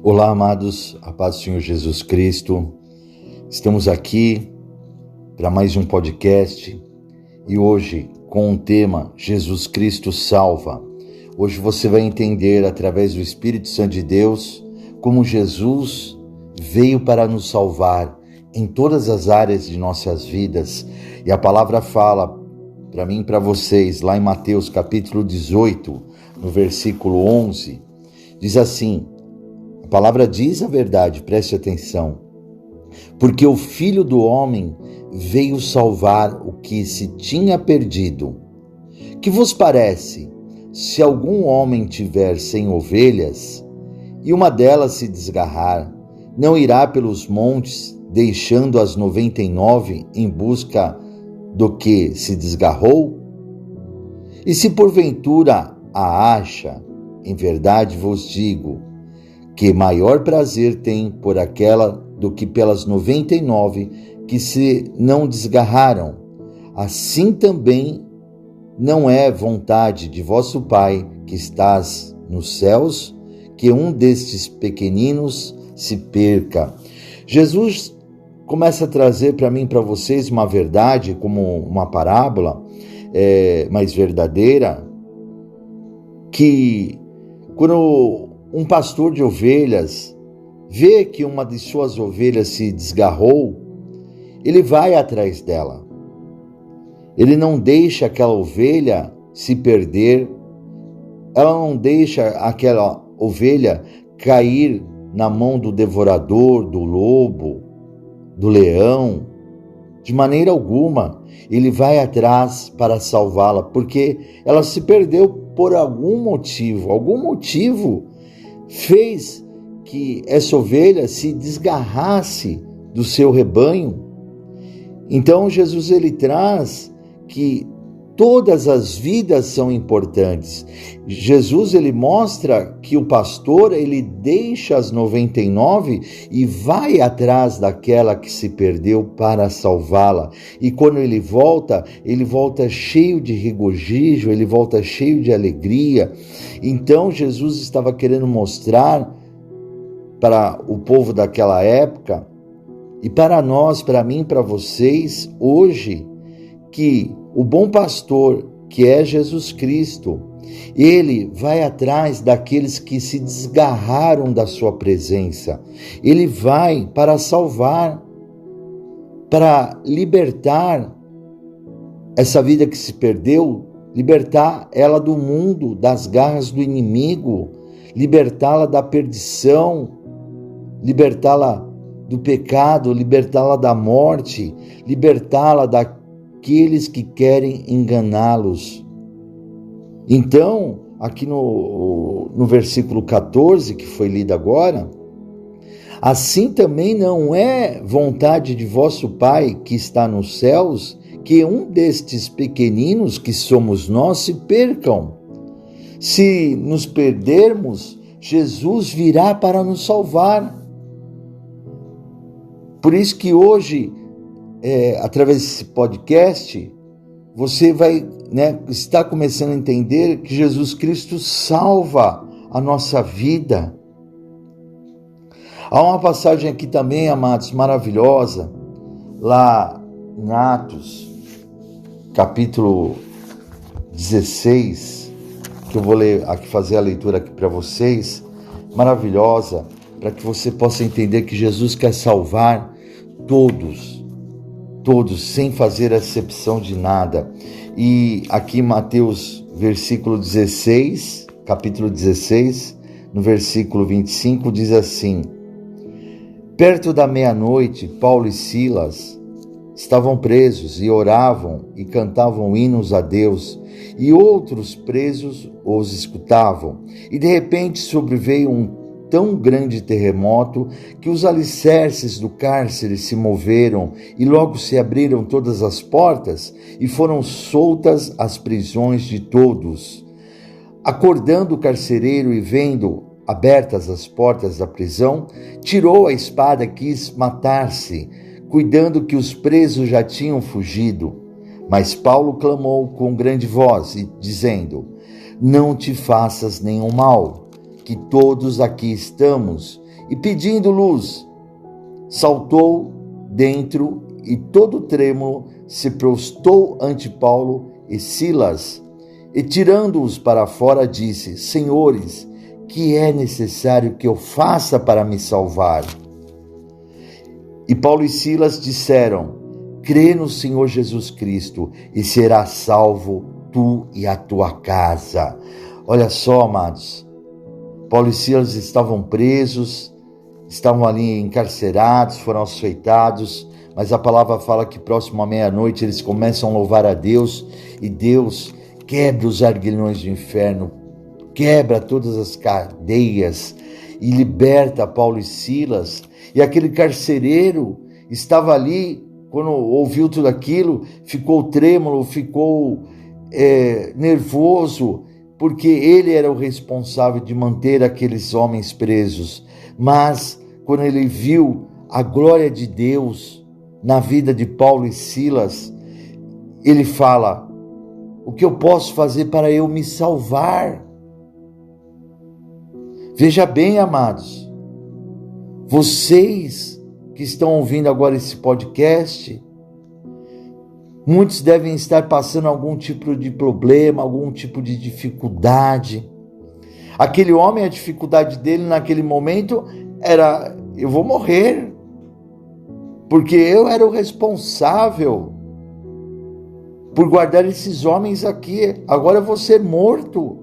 Olá, amados, a paz do Senhor Jesus Cristo. Estamos aqui para mais um podcast e hoje com o tema Jesus Cristo salva. Hoje você vai entender através do Espírito Santo de Deus como Jesus veio para nos salvar em todas as áreas de nossas vidas. E a palavra fala para mim e para vocês lá em Mateus capítulo 18, no versículo 11, diz assim: a palavra diz a verdade, preste atenção. Porque o Filho do Homem veio salvar o que se tinha perdido. Que vos parece, se algum homem tiver 100 ovelhas, e uma delas se desgarrar, não irá pelos montes, deixando as 99 em busca do que se desgarrou? E se porventura a acha, em verdade vos digo, que maior prazer tem por aquela do que pelas 99 que se não desgarraram. Assim também não é vontade de vosso Pai que estás nos céus, que um destes pequeninos se perca. Jesus começa a trazer para mim e para vocês uma verdade, como uma parábola mais verdadeira, que quando um pastor de ovelhas vê que uma de suas ovelhas se desgarrou, ele vai atrás dela. Ele não deixa aquela ovelha se perder, ela não deixa aquela ovelha cair na mão do devorador, do lobo, do leão. De maneira alguma, ele vai atrás para salvá-la, porque ela se perdeu por algum motivo fez que essa ovelha se desgarrasse do seu rebanho. Então Jesus ele traz que todas as vidas são importantes. Jesus ele mostra que o pastor ele deixa as 99 e vai atrás daquela que se perdeu para salvá-la. E quando ele volta cheio de regozijo, ele volta cheio de alegria. Então Jesus estava querendo mostrar para o povo daquela época e para nós, para mim, para vocês hoje, que o bom pastor, que é Jesus Cristo, ele vai atrás daqueles que se desgarraram da sua presença. Ele vai para salvar, para libertar essa vida que se perdeu, libertar ela do mundo, das garras do inimigo, libertá-la da perdição, libertá-la do pecado, libertá-la da morte, libertá-la daqueles que querem enganá-los. Então, aqui no versículo 14, que foi lido agora, assim também não é vontade de vosso Pai que está nos céus, que um destes pequeninos que somos nós se percam. Se nos perdermos, Jesus virá para nos salvar. Por isso que hoje, através desse podcast, você vai estar começando a entender que Jesus Cristo salva a nossa vida. Há uma passagem aqui também, amados, maravilhosa, lá em Atos, capítulo 16, que eu vou ler aqui, fazer a leitura aqui para vocês, maravilhosa, para que você possa entender que Jesus quer salvar todos, sem fazer acepção de nada. E aqui em Mateus, versículo 16, capítulo 16, no versículo 25, diz assim: perto da meia-noite, Paulo e Silas estavam presos e oravam e cantavam hinos a Deus, e outros presos os escutavam. E de repente sobreveio um tão grande terremoto que os alicerces do cárcere se moveram e logo se abriram todas as portas e foram soltas as prisões de todos. Acordando o carcereiro e vendo abertas as portas da prisão, tirou a espada e quis matar-se, cuidando que os presos já tinham fugido. Mas Paulo clamou com grande voz, dizendo: não te faças nenhum mal, que todos aqui estamos e pedindo luz, saltou dentro e todo trêmulo se prostrou ante Paulo e Silas, e tirando-os para fora disse: Senhores, que é necessário que eu faça para me salvar? E Paulo e Silas disseram: crê no Senhor Jesus Cristo e serás salvo tu e a tua casa. Olha só, amados, Paulo e Silas estavam presos, estavam ali encarcerados, foram açoitados, mas a palavra fala que próximo à meia-noite eles começam a louvar a Deus, e Deus quebra os arguilhões do inferno, quebra todas as cadeias e liberta Paulo e Silas. E aquele carcereiro estava ali, quando ouviu tudo aquilo, ficou trêmulo, ficou nervoso, porque ele era o responsável de manter aqueles homens presos. Mas quando ele viu a glória de Deus na vida de Paulo e Silas, ele fala: o que eu posso fazer para eu me salvar? Veja bem, amados, vocês que estão ouvindo agora esse podcast, muitos devem estar passando algum tipo de problema, algum tipo de dificuldade. Aquele homem, a dificuldade dele naquele momento era: eu vou morrer, porque eu era o responsável por guardar esses homens aqui, agora eu vou ser morto.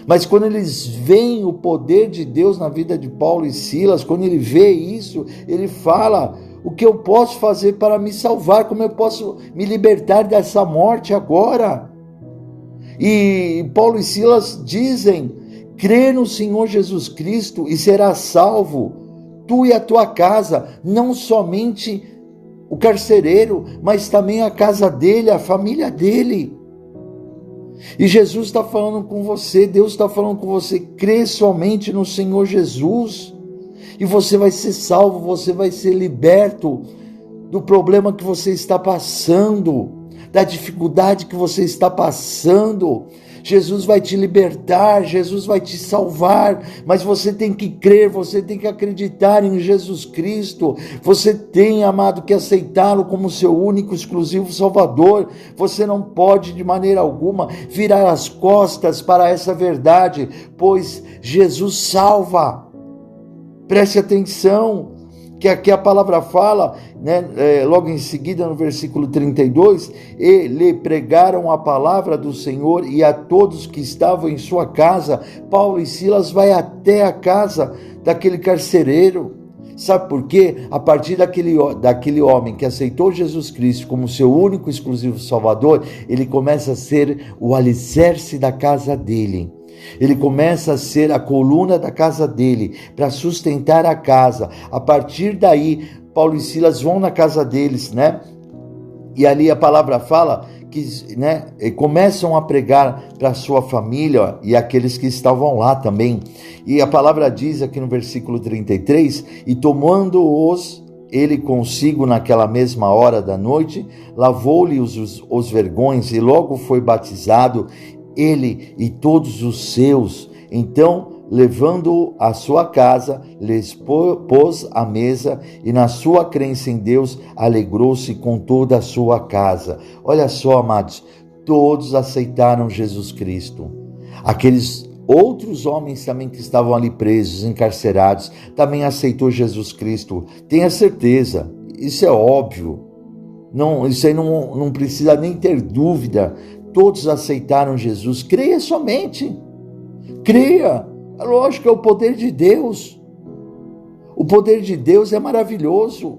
Mas quando eles veem o poder de Deus na vida de Paulo e Silas, quando ele vê isso, ele fala: o que eu posso fazer para me salvar? Como eu posso me libertar dessa morte agora? E Paulo e Silas dizem: crê no Senhor Jesus Cristo e serás salvo, tu e a tua casa. Não somente o carcereiro, mas também a casa dele, a família dele. E Jesus está falando com você, Deus está falando com você: crê somente no Senhor Jesus e você vai ser salvo, você vai ser liberto do problema que você está passando, da dificuldade que você está passando. Jesus vai te libertar, Jesus vai te salvar, mas você tem que crer, você tem que acreditar em Jesus Cristo. Você tem, amado, que aceitá-lo como seu único, exclusivo Salvador. Você não pode de maneira alguma virar as costas para essa verdade, pois Jesus salva. Preste atenção, que aqui a palavra fala, logo em seguida no versículo 32, e lhe pregaram a palavra do Senhor e a todos que estavam em sua casa. Paulo e Silas vai até a casa daquele carcereiro. Sabe por quê? A partir daquele homem que aceitou Jesus Cristo como seu único exclusivo Salvador, ele começa a ser o alicerce da casa dele. Ele começa a ser a coluna da casa dele, para sustentar a casa. A partir daí, Paulo e Silas vão na casa deles, E ali a palavra fala que, começam a pregar para a sua família e aqueles que estavam lá também. E a palavra diz aqui no versículo 33, e tomando-os ele consigo naquela mesma hora da noite, lavou-lhe os vergões e logo foi batizado, ele e todos os seus. Então, levando-o à sua casa, lhes pôs à mesa, e na sua crença em Deus, alegrou-se com toda a sua casa. Olha só, amados, todos aceitaram Jesus Cristo. Aqueles outros homens também que estavam ali presos, encarcerados, também aceitou Jesus Cristo. Tenha certeza, isso é óbvio. Isso aí não precisa nem ter dúvida. Todos aceitaram Jesus. Creia somente. Creia. É lógico, é o poder de Deus. O poder de Deus é maravilhoso.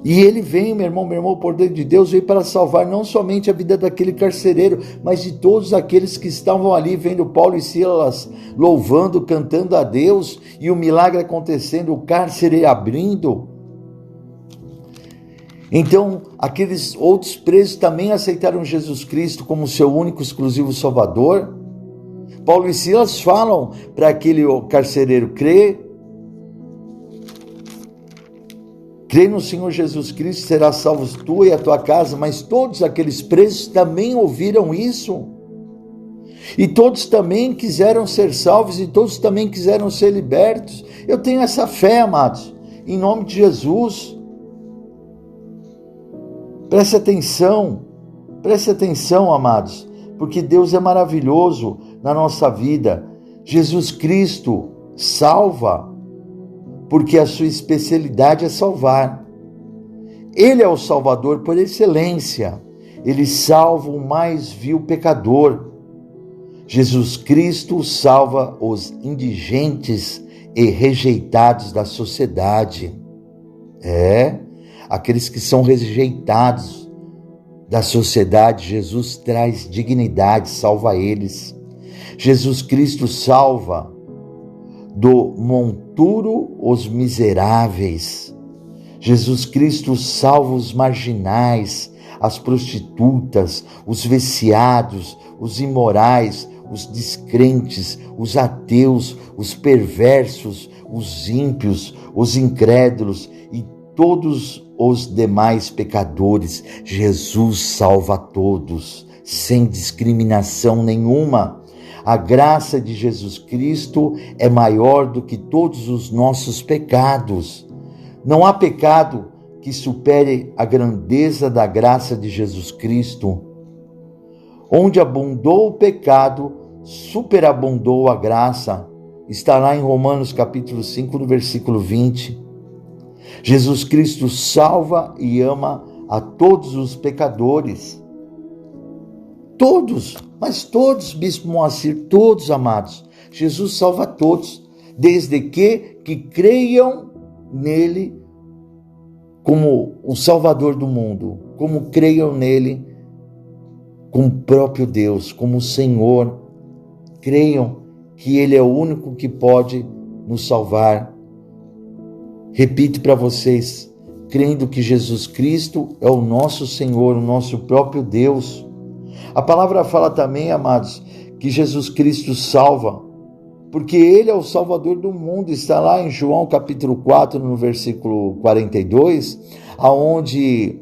E ele vem, meu irmão, o poder de Deus veio para salvar não somente a vida daquele carcereiro, mas de todos aqueles que estavam ali vendo Paulo e Silas louvando, cantando a Deus, e o milagre acontecendo, o cárcere abrindo. Então, aqueles outros presos também aceitaram Jesus Cristo como seu único, exclusivo Salvador. Paulo e Silas falam para aquele carcereiro: crê no Senhor Jesus Cristo, serás salvo tu e a tua casa. Mas todos aqueles presos também ouviram isso. E todos também quiseram ser salvos e todos também quiseram ser libertos. Eu tenho essa fé, amados, em nome de Jesus. Preste atenção, amados, porque Deus é maravilhoso na nossa vida. Jesus Cristo salva, porque a sua especialidade é salvar. Ele é o Salvador por excelência. Ele salva o mais vil pecador. Jesus Cristo salva os indigentes e rejeitados da sociedade. Aqueles que são rejeitados da sociedade, Jesus traz dignidade, salva eles. Jesus Cristo salva do monturo os miseráveis. Jesus Cristo salva os marginais, as prostitutas, os viciados, os imorais, os descrentes, os ateus, os perversos, os ímpios, os incrédulos e todos os demais pecadores. Jesus salva todos, sem discriminação nenhuma. A graça de Jesus Cristo é maior do que todos os nossos pecados. Não há pecado que supere a grandeza da graça de Jesus Cristo. Onde abundou o pecado, superabundou a graça. Está lá em Romanos capítulo 5, no versículo 20. Jesus Cristo salva e ama a todos os pecadores. Todos, mas todos, Bispo Moacir, todos, amados. Jesus salva todos, desde que creiam nele como o Salvador do mundo, como creiam nele como o próprio Deus, como o Senhor. Creiam que ele é o único que pode nos salvar. Repito para vocês, crendo que Jesus Cristo é o nosso Senhor, o nosso próprio Deus. A palavra fala também, amados, que Jesus Cristo salva, porque ele é o Salvador do mundo. Está lá em João capítulo 4, no versículo 42, aonde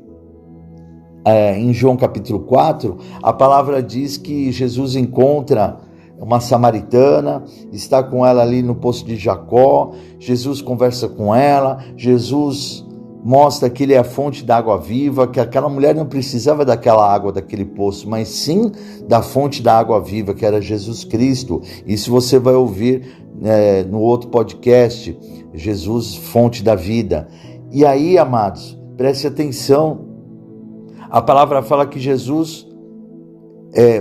em João capítulo 4, a palavra diz que Jesus encontra uma samaritana, está com ela ali no poço de Jacó. Jesus conversa com ela, Jesus mostra que ele é a fonte da água viva, que aquela mulher não precisava daquela água daquele poço, mas sim da fonte da água viva, que era Jesus Cristo. Isso você vai ouvir no outro podcast, Jesus, fonte da vida. E aí, amados, preste atenção, a palavra fala que Jesus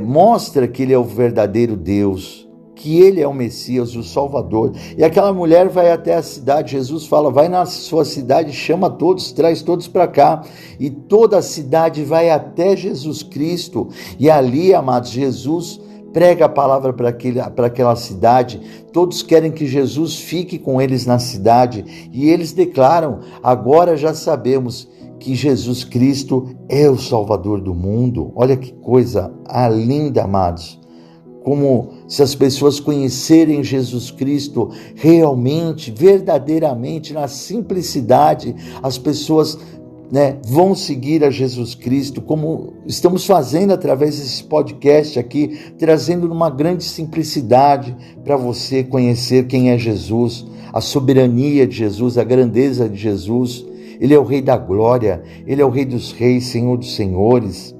mostra que ele é o verdadeiro Deus, que ele é o Messias, o Salvador. E aquela mulher vai até a cidade. Jesus fala, vai na sua cidade, chama todos, traz todos para cá. E toda a cidade vai até Jesus Cristo. E ali, amados, Jesus prega a palavra para aquela cidade. Todos querem que Jesus fique com eles na cidade. E eles declaram, agora já sabemos que Jesus Cristo é o Salvador do mundo. Olha que coisa linda, amados. Como se as pessoas conhecerem Jesus Cristo realmente, verdadeiramente, na simplicidade, as pessoas vão seguir a Jesus Cristo, como estamos fazendo através desse podcast aqui, trazendo numa grande simplicidade para você conhecer quem é Jesus, a soberania de Jesus, a grandeza de Jesus. Ele é o Rei da glória, ele é o Rei dos reis, Senhor dos senhores.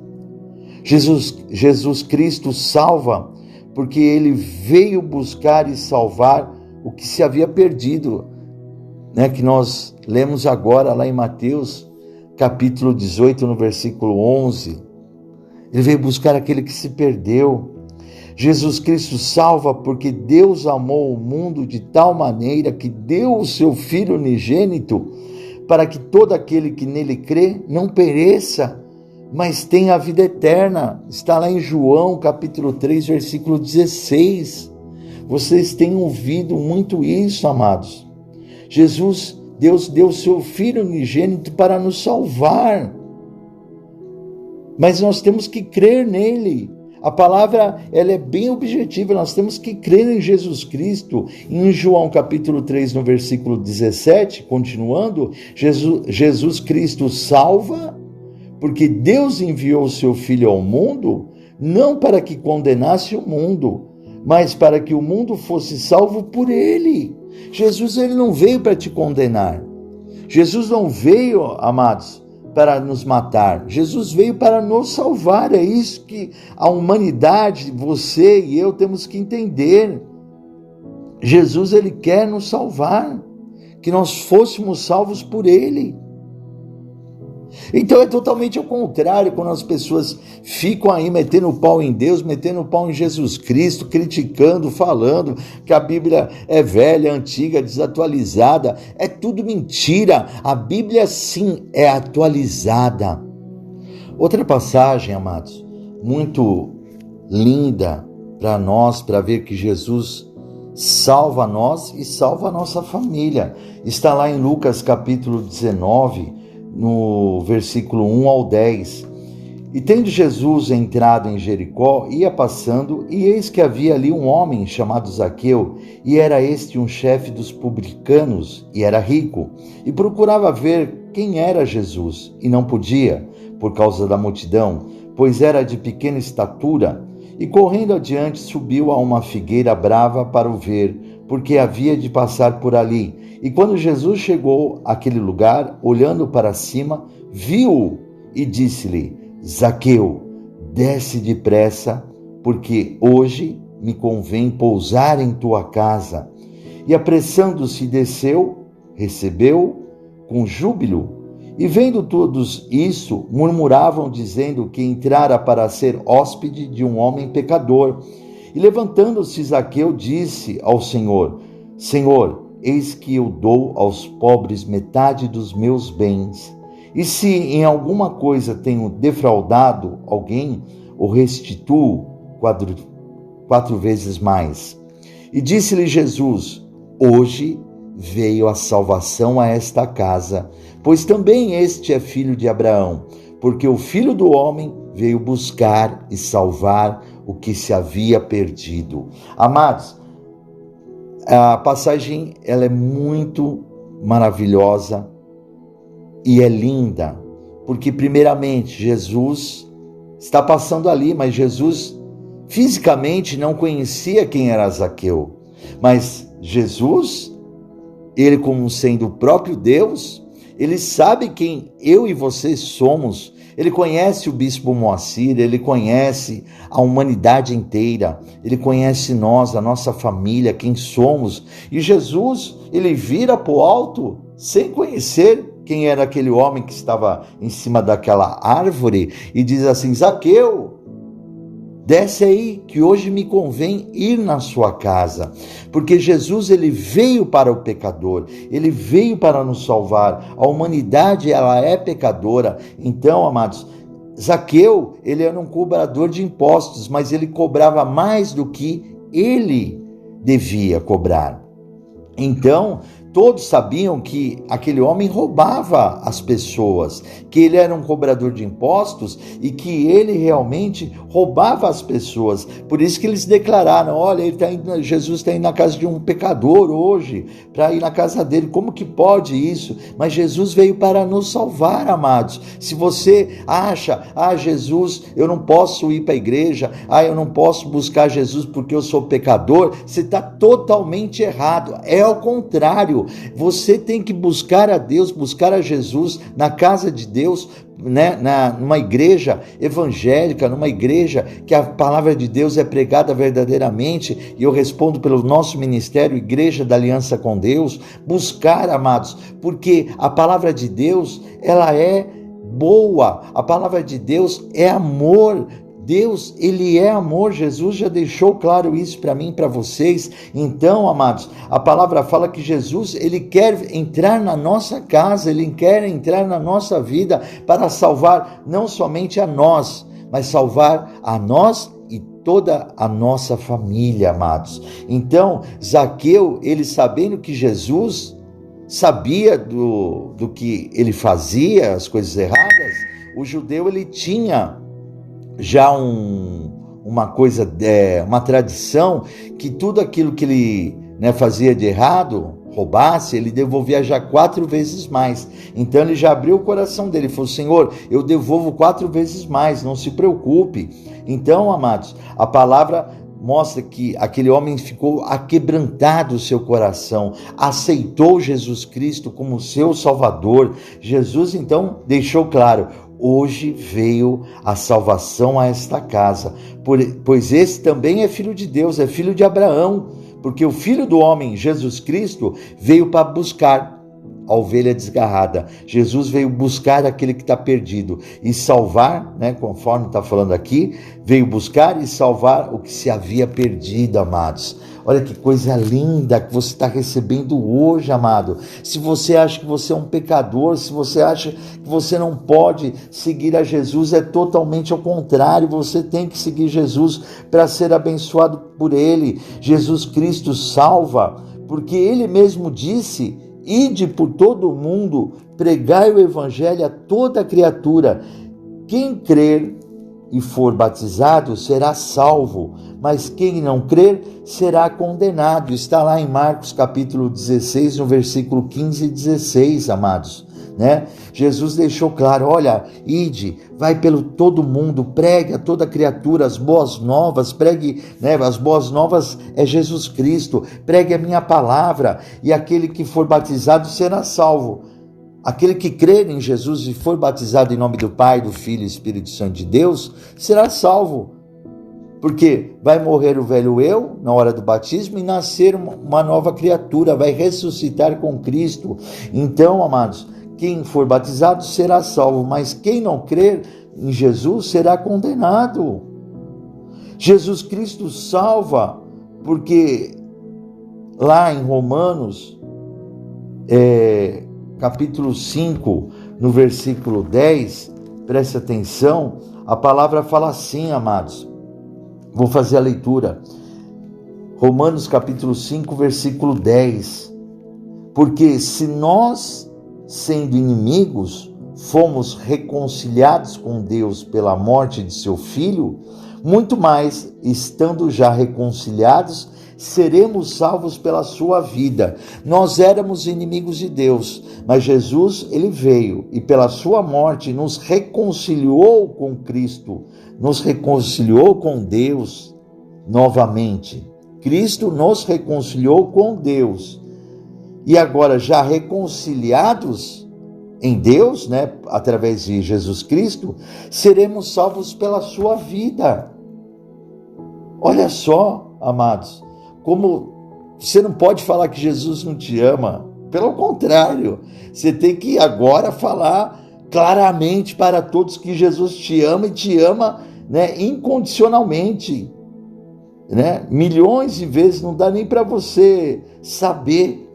Jesus Cristo salva, porque ele veio buscar e salvar o que se havia perdido, que nós lemos agora lá em Mateus, capítulo 18, no versículo 11. Ele veio buscar aquele que se perdeu. Jesus Cristo salva porque Deus amou o mundo de tal maneira que deu o seu Filho unigênito, para que todo aquele que nele crê não pereça, mas tenha a vida eterna. Está lá em João, capítulo 3, versículo 16. Vocês têm ouvido muito isso, amados. Deus deu o seu Filho unigênito para nos salvar. Mas nós temos que crer nele. A palavra ela é bem objetiva, nós temos que crer em Jesus Cristo. Em João capítulo 3, no versículo 17, continuando, Jesus Cristo salva, porque Deus enviou o seu Filho ao mundo, não para que condenasse o mundo, mas para que o mundo fosse salvo por ele. Jesus, ele não veio para te condenar. Jesus não veio, amados, para nos matar. Jesus veio para nos salvar. É isso que a humanidade, você e eu, temos que entender. Jesus, ele quer nos salvar, que nós fôssemos salvos por ele. Então é totalmente ao contrário quando as pessoas ficam aí metendo o pau em Deus, metendo o pau em Jesus Cristo, criticando, falando que a Bíblia é velha, antiga, desatualizada. É tudo mentira. A Bíblia sim é atualizada. Outra passagem, amados, muito linda para nós, para ver que Jesus salva nós e salva a nossa família. Está lá em Lucas capítulo 19, no versículo 1 ao 10. E tendo Jesus entrado em Jericó, ia passando, e eis que havia ali um homem chamado Zaqueu, e era este um chefe dos publicanos, e era rico, e procurava ver quem era Jesus, e não podia, por causa da multidão, pois era de pequena estatura, e correndo adiante subiu a uma figueira brava para o ver, porque havia de passar por ali. E quando Jesus chegou àquele lugar, olhando para cima, viu-o e disse-lhe: Zaqueu, desce depressa, porque hoje me convém pousar em tua casa. E apressando-se desceu, recebeu com júbilo. E vendo todos isso, murmuravam, dizendo que entrara para ser hóspede de um homem pecador. E levantando-se Zaqueu, disse ao Senhor: Senhor, eis que eu dou aos pobres metade dos meus bens. E se em alguma coisa tenho defraudado alguém, o restituo quatro vezes mais. E disse-lhe Jesus: Hoje veio a salvação a esta casa, pois também este é filho de Abraão, porque o Filho do Homem veio buscar e salvar o que se havia perdido. Amados, a passagem ela é muito maravilhosa e é linda, porque primeiramente Jesus está passando ali, mas Jesus fisicamente não conhecia quem era Zaqueu, mas Jesus, ele como sendo o próprio Deus, ele sabe quem eu e você somos. Ele conhece o bispo Moacir, ele conhece a humanidade inteira, ele conhece nós, a nossa família, quem somos. E Jesus, ele vira para o alto sem conhecer quem era aquele homem que estava em cima daquela árvore e diz assim: Zaqueu, desce aí, que hoje me convém ir na sua casa. Porque Jesus, ele veio para o pecador, ele veio para nos salvar. A humanidade, ela é pecadora. Então, amados, Zaqueu, ele era um cobrador de impostos, mas ele cobrava mais do que ele devia cobrar. Então, todos sabiam que aquele homem roubava as pessoas, que ele era um cobrador de impostos e que ele realmente roubava as pessoas. Por isso que eles declararam: olha, Jesus está indo na casa de um pecador hoje, para ir na casa dele. Como que pode isso? Mas Jesus veio para nos salvar, amados. Se você acha: Jesus, eu não posso ir para a igreja, eu não posso buscar Jesus porque eu sou pecador, você está totalmente errado. É ao contrário. Você tem que buscar a Deus, buscar a Jesus na casa de Deus, né? Numa igreja evangélica, numa igreja que a palavra de Deus é pregada verdadeiramente, e eu respondo pelo nosso ministério, Igreja da Aliança com Deus. Buscar, amados, porque a palavra de Deus, ela é boa, a palavra de Deus é amor. Deus, ele é amor. Jesus já deixou claro isso para mim e para vocês. Então, amados, a palavra fala que Jesus, ele quer entrar na nossa casa, ele quer entrar na nossa vida para salvar não somente a nós, mas salvar a nós e toda a nossa família, amados. Então, Zaqueu, ele sabendo que Jesus sabia do que ele fazia, as coisas erradas, o judeu, ele tinha já uma coisa, uma tradição, que tudo aquilo que ele fazia de errado, roubasse, ele devolvia já 4 vezes mais. Então ele já abriu o coração dele, falou: Senhor, eu devolvo 4 vezes mais, não se preocupe. Então, amados, a palavra mostra que aquele homem ficou aquebrantado o seu coração, aceitou Jesus Cristo como seu Salvador. Jesus então deixou claro: hoje veio a salvação a esta casa, pois esse também é filho de Deus, é filho de Abraão, porque o Filho do homem, Jesus Cristo, veio para buscar a ovelha desgarrada. Jesus veio buscar aquele que está perdido e salvar, conforme está falando aqui, veio buscar e salvar o que se havia perdido, amados. Olha que coisa linda que você está recebendo hoje, amado. Se você acha que você é um pecador, se você acha que você não pode seguir a Jesus, é totalmente ao contrário. Você tem que seguir Jesus para ser abençoado por Ele. Jesus Cristo salva, porque Ele mesmo disse: ide por todo o mundo, pregai o evangelho a toda criatura. Quem crer e for batizado será salvo, mas quem não crer será condenado. Está lá em Marcos capítulo 16, no versículo 15 e 16, amados. Jesus deixou claro: olha, ide, vai pelo todo mundo, pregue a toda criatura as boas novas, pregue, as boas novas é Jesus Cristo, pregue a minha palavra, e aquele que for batizado será salvo. Aquele que crer em Jesus e for batizado em nome do Pai, do Filho e Espírito Santo de Deus, será salvo. Porque vai morrer o velho eu na hora do batismo e nascer uma nova criatura, vai ressuscitar com Cristo. Então, amados, quem for batizado será salvo, mas quem não crer em Jesus será condenado. Jesus Cristo salva, porque lá em Romanos, capítulo 5, no versículo 10, preste atenção, a palavra fala assim, amados. Vou fazer a leitura. Romanos capítulo 5, versículo 10. Porque se nós, sendo inimigos, fomos reconciliados com Deus pela morte de seu Filho, muito mais, estando já reconciliados, seremos salvos pela sua vida. Nós éramos inimigos de Deus, mas Jesus, ele veio e pela sua morte nos reconciliou com Cristo, nos reconciliou com Deus novamente. Cristo nos reconciliou com Deus. E agora, já reconciliados em Deus, através de Jesus Cristo, seremos salvos pela sua vida. Olha só, amados, como você não pode falar que Jesus não te ama. Pelo contrário, você tem que agora falar claramente para todos que Jesus te ama e te ama, incondicionalmente. Milhões de vezes não dá nem para você saber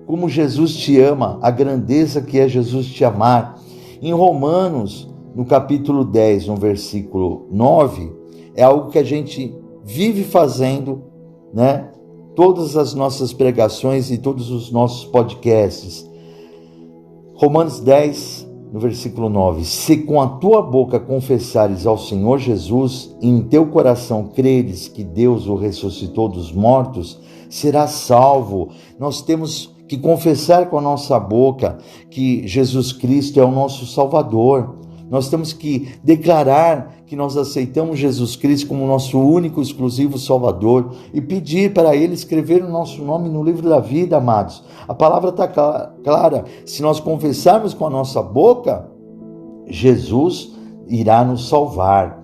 como Jesus te ama, a grandeza que é Jesus te amar. Em Romanos, no capítulo 10, no versículo 9, é algo que a gente vive fazendo, todas as nossas pregações e todos os nossos podcasts. Romanos 10, no versículo 9: se com a tua boca confessares ao Senhor Jesus e em teu coração creres que Deus o ressuscitou dos mortos, serás salvo. Nós temos que confessar com a nossa boca que Jesus Cristo é o nosso Salvador. Nós temos que declarar que nós aceitamos Jesus Cristo como nosso único, exclusivo Salvador e pedir para Ele escrever o nosso nome no livro da vida, amados. A palavra está clara. Se nós confessarmos com a nossa boca, Jesus irá nos salvar.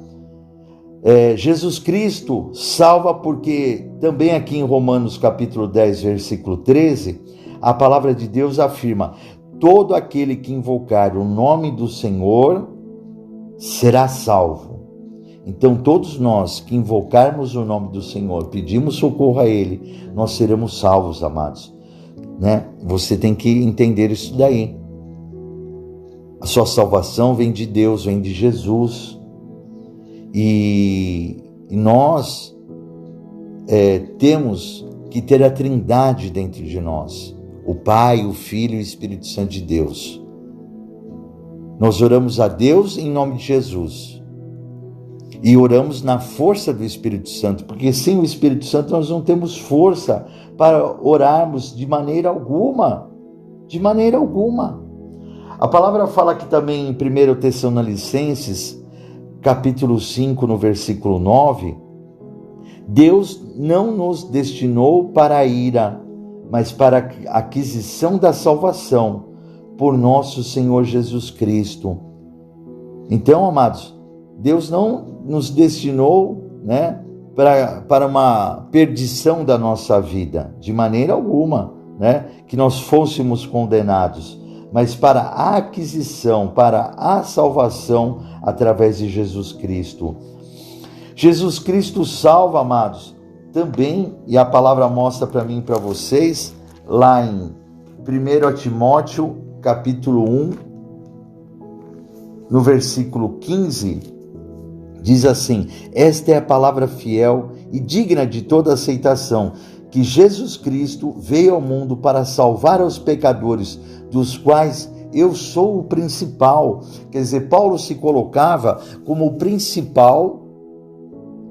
Jesus Cristo salva porque também aqui em Romanos capítulo 10, versículo 13, a palavra de Deus afirma: todo aquele que invocar o nome do Senhor será salvo. Então todos nós que invocarmos o nome do Senhor, pedimos socorro a Ele, nós seremos salvos, amados. Você tem que entender isso daí. A sua salvação vem de Deus, vem de Jesus. E nós temos que ter a Trindade dentro de nós. O Pai, o Filho e o Espírito Santo de Deus. Nós oramos a Deus em nome de Jesus. E oramos na força do Espírito Santo, porque sem o Espírito Santo nós não temos força para orarmos de maneira alguma. De maneira alguma. A palavra fala aqui também em 1 Tessalonicenses, capítulo 5, no versículo 9, Deus não nos destinou para a ira, mas para a aquisição da salvação por nosso Senhor Jesus Cristo. Então, amados, Deus não nos destinou, para uma perdição da nossa vida, de maneira alguma, que nós fôssemos condenados, mas para a aquisição, para a salvação através de Jesus Cristo. Jesus Cristo salva, amados, também, e a palavra mostra para mim e para vocês, lá em 1 Timóteo, capítulo 1, no versículo 15, diz assim: esta é a palavra fiel e digna de toda aceitação, que Jesus Cristo veio ao mundo para salvar os pecadores, dos quais eu sou o principal. Quer dizer, Paulo se colocava como o principal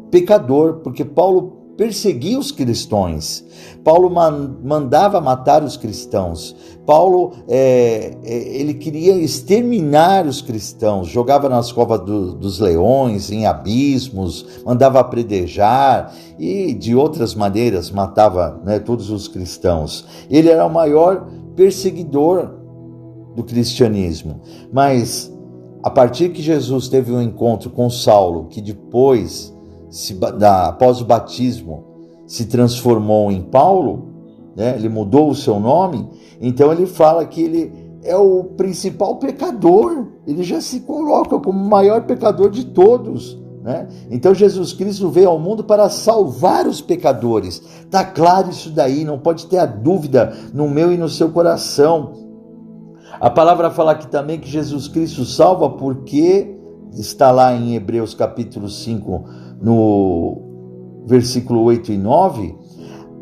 pecador, porque Paulo perseguia os cristãos, Paulo mandava matar os cristãos, Paulo ele queria exterminar os cristãos, jogava nas covas dos leões, em abismos, mandava apredejar e de outras maneiras matava todos os cristãos. Ele era o maior perseguidor do cristianismo, mas a partir que Jesus teve um encontro com Saulo, que depois, após o batismo, se transformou em Paulo, ele mudou o seu nome, então ele fala que ele é o principal pecador, ele já se coloca como o maior pecador de todos. Então Jesus Cristo veio ao mundo para salvar os pecadores. Está claro isso daí, não pode ter a dúvida no meu e no seu coração. A palavra fala aqui também que Jesus Cristo salva porque está lá em Hebreus capítulo 5, no versículo 8 e 9,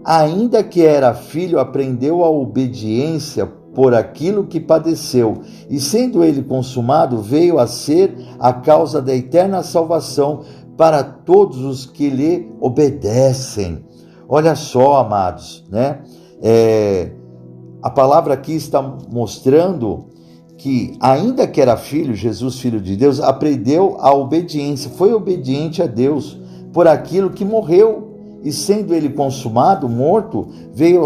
ainda que era filho, aprendeu a obediência por aquilo que padeceu, e sendo ele consumado, veio a ser a causa da eterna salvação para todos os que lhe obedecem. Olha só, amados, a palavra aqui está mostrando que, ainda que era filho, Jesus, filho de Deus, aprendeu a obediência, foi obediente a Deus por aquilo que morreu, e sendo ele consumado, morto, veio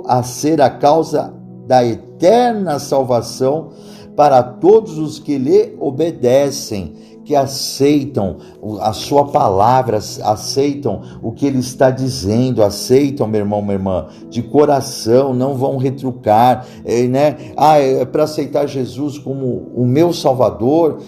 a ser a causa da eterna salvação para todos os que lhe obedecem, que aceitam a sua palavra, aceitam o que ele está dizendo, aceitam, meu irmão, minha irmã, de coração, não vão retrucar, é para aceitar Jesus como o meu Salvador,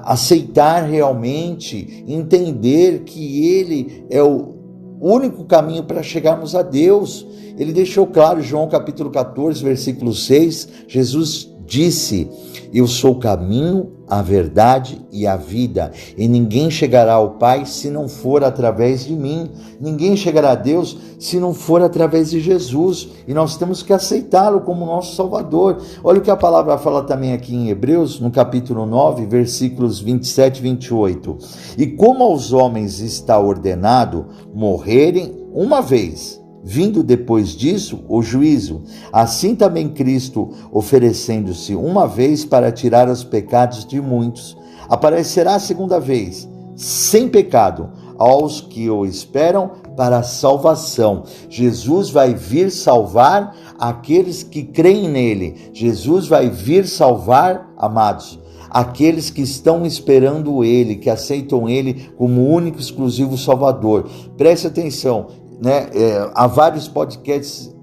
aceitar realmente, entender que ele é o único caminho para chegarmos a Deus. Ele deixou claro, João capítulo 14, versículo 6, Jesus disse: eu sou o caminho, a verdade e a vida, e ninguém chegará ao Pai se não for através de mim. Ninguém chegará a Deus se não for através de Jesus, e nós temos que aceitá-lo como nosso Salvador. Olha o que a palavra fala também aqui em Hebreus, no capítulo 9, versículos 27 e 28. E como aos homens está ordenado morrerem uma vez, vindo depois disso o juízo, assim também Cristo, oferecendo-se uma vez para tirar os pecados de muitos, aparecerá a segunda vez, sem pecado, aos que o esperam para a salvação. Jesus vai vir salvar aqueles que creem nele. Jesus vai vir salvar, amados, aqueles que estão esperando ele, que aceitam ele como único, exclusivo Salvador. Preste atenção, há vários podcasts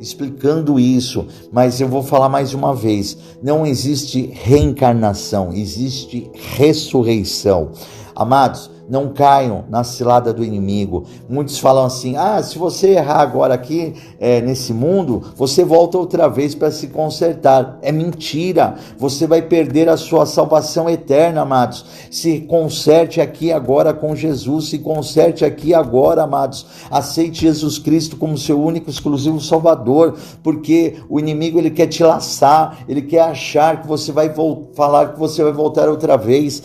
explicando isso, mas eu vou falar mais uma vez: não existe reencarnação, existe ressurreição. Amados, não caiam na cilada do inimigo. Muitos falam assim: se você errar agora aqui nesse mundo, você volta outra vez para se consertar. É mentira, você vai perder a sua salvação eterna, amados. Se conserte aqui agora com Jesus, se conserte aqui agora, amados. Aceite Jesus Cristo como seu único, exclusivo Salvador, porque o inimigo ele quer te laçar, ele quer achar que você vai falar que você vai voltar outra vez,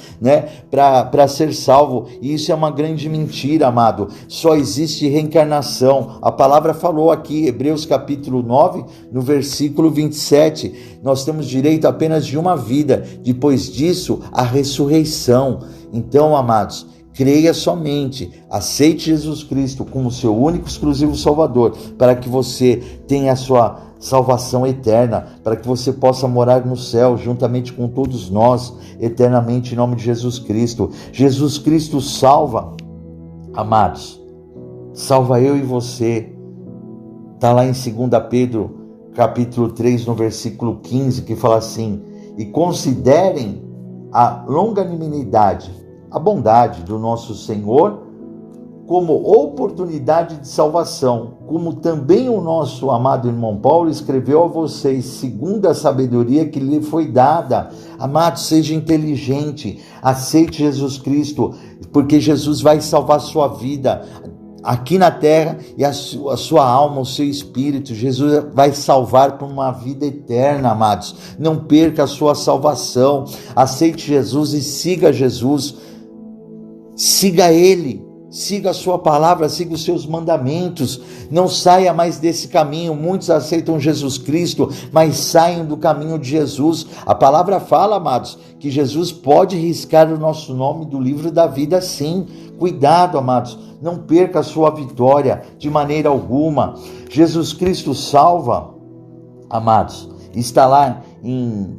para ser salvo. e isso é uma grande mentira, amado. Só existe reencarnação. A palavra falou aqui, Hebreus capítulo 9, no versículo 27, nós temos direito apenas de uma vida, depois disso a ressurreição. Então, amados, creia somente, aceite Jesus Cristo como seu único exclusivo Salvador, para que você tenha a sua salvação eterna, para que você possa morar no céu juntamente com todos nós, eternamente, em nome de Jesus Cristo. Jesus Cristo salva, amados, salva eu e você. Está lá em 2 Pedro capítulo 3, no versículo 15, que fala assim: e considerem a longanimidade, a bondade do nosso Senhor como oportunidade de salvação, como também o nosso amado irmão Paulo escreveu a vocês, segundo a sabedoria que lhe foi dada. Amado, seja inteligente, aceite Jesus Cristo, porque Jesus vai salvar a sua vida aqui na terra e a sua alma, o seu espírito. Jesus vai salvar para uma vida eterna, amados. Não perca a sua salvação. Aceite Jesus e siga Jesus. Siga Ele, siga a sua palavra, siga os seus mandamentos. Não saia mais desse caminho. Muitos aceitam Jesus Cristo, mas saem do caminho de Jesus. A palavra fala, amados, que Jesus pode riscar o nosso nome do livro da vida, sim. Cuidado, amados, não perca a sua vitória de maneira alguma. Jesus Cristo salva, amados. Está lá em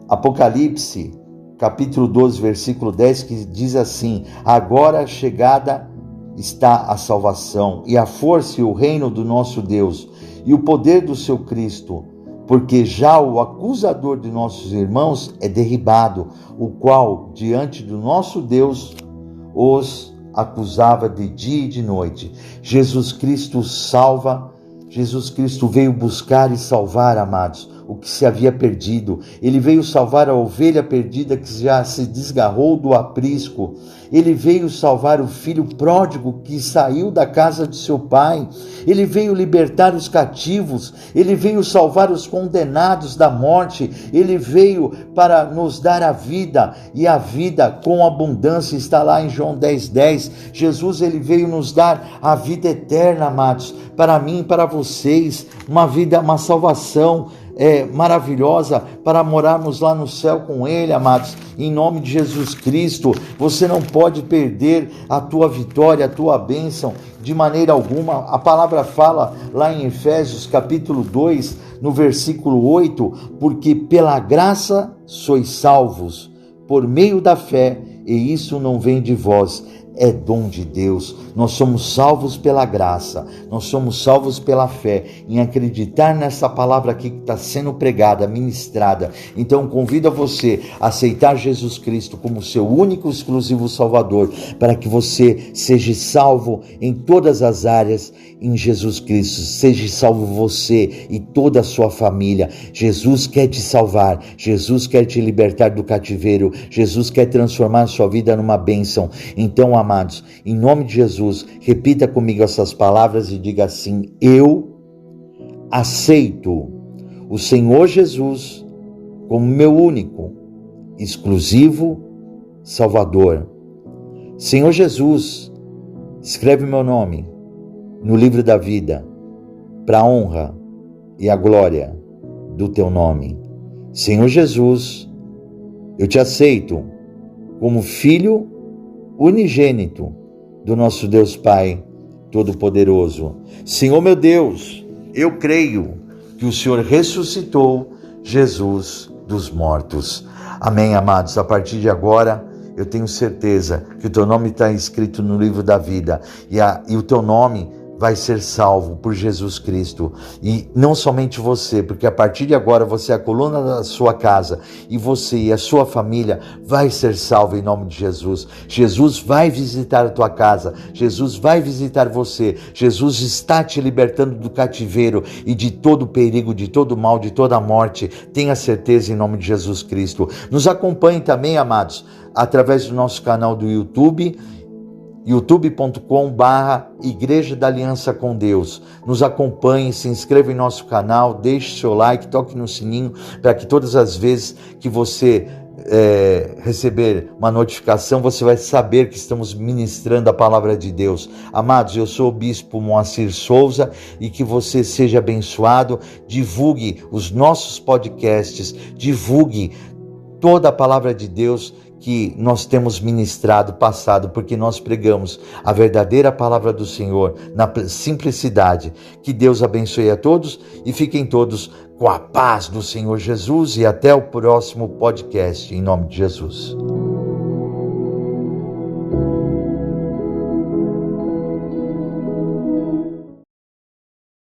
Apocalipse capítulo 12, versículo 10, que diz assim: agora chegada está a salvação, e a força e o reino do nosso Deus, e o poder do seu Cristo, porque já o acusador de nossos irmãos é derribado, o qual, diante do nosso Deus, os acusava de dia e de noite. Jesus Cristo salva. Jesus Cristo veio buscar e salvar, amados, o que se havia perdido. Ele veio salvar a ovelha perdida que já se desgarrou do aprisco. Ele veio salvar o filho pródigo que saiu da casa de seu pai. Ele veio libertar os cativos. Ele veio salvar os condenados da morte. Ele veio para nos dar a vida, e a vida com abundância. Está lá em João 10:10. Jesus, ele veio nos dar a vida eterna, amados, para mim e para vocês, uma vida, uma salvação maravilhosa, para morarmos lá no céu com Ele, amados, em nome de Jesus Cristo. Você não pode perder a tua vitória, a tua bênção, de maneira alguma. A palavra fala lá em Efésios capítulo 2, no versículo 8, porque pela graça sois salvos, por meio da fé, e isso não vem de vós, é dom de Deus. Nós somos salvos pela graça, nós somos salvos pela fé, em acreditar nessa palavra aqui que está sendo pregada, ministrada. Então convido a você a aceitar Jesus Cristo como seu único exclusivo Salvador, para que você seja salvo em todas as áreas em Jesus Cristo. Seja salvo você e toda a sua família. Jesus quer te salvar, Jesus quer te libertar do cativeiro, Jesus quer transformar a sua vida numa bênção. Então, amados, em nome de Jesus, repita comigo essas palavras e diga assim: eu aceito o Senhor Jesus como meu único, exclusivo Salvador. Senhor Jesus, escreve meu nome no livro da vida, para a honra e a glória do teu nome. Senhor Jesus, eu te aceito como filho unigênito do nosso Deus Pai Todo-Poderoso. Senhor meu Deus, eu creio que o Senhor ressuscitou Jesus dos mortos. Amém, amados. A partir de agora, eu tenho certeza que o teu nome está escrito no livro da vida, e o teu nome vai ser salvo por Jesus Cristo. E não somente você, porque a partir de agora você é a coluna da sua casa, e você e a sua família vai ser salvo em nome de Jesus. Jesus vai visitar a tua casa, Jesus vai visitar você, Jesus está te libertando do cativeiro e de todo perigo, de todo mal, de toda morte. Tenha certeza em nome de Jesus Cristo. Nos acompanhe também, amados, através do nosso canal do YouTube, youtube.com/Igreja da Aliança com Deus. Nos acompanhe, se inscreva em nosso canal, deixe seu like, toque no sininho, para que todas as vezes que você receber uma notificação, você vai saber que estamos ministrando a palavra de Deus. Amados, eu sou o Bispo Moacir Souza e que você seja abençoado. Divulgue os nossos podcasts, divulgue toda a palavra de Deus que nós temos ministrado, passado, porque nós pregamos a verdadeira palavra do Senhor, na simplicidade. Que Deus abençoe a todos e fiquem todos com a paz do Senhor Jesus e até o próximo podcast, em nome de Jesus.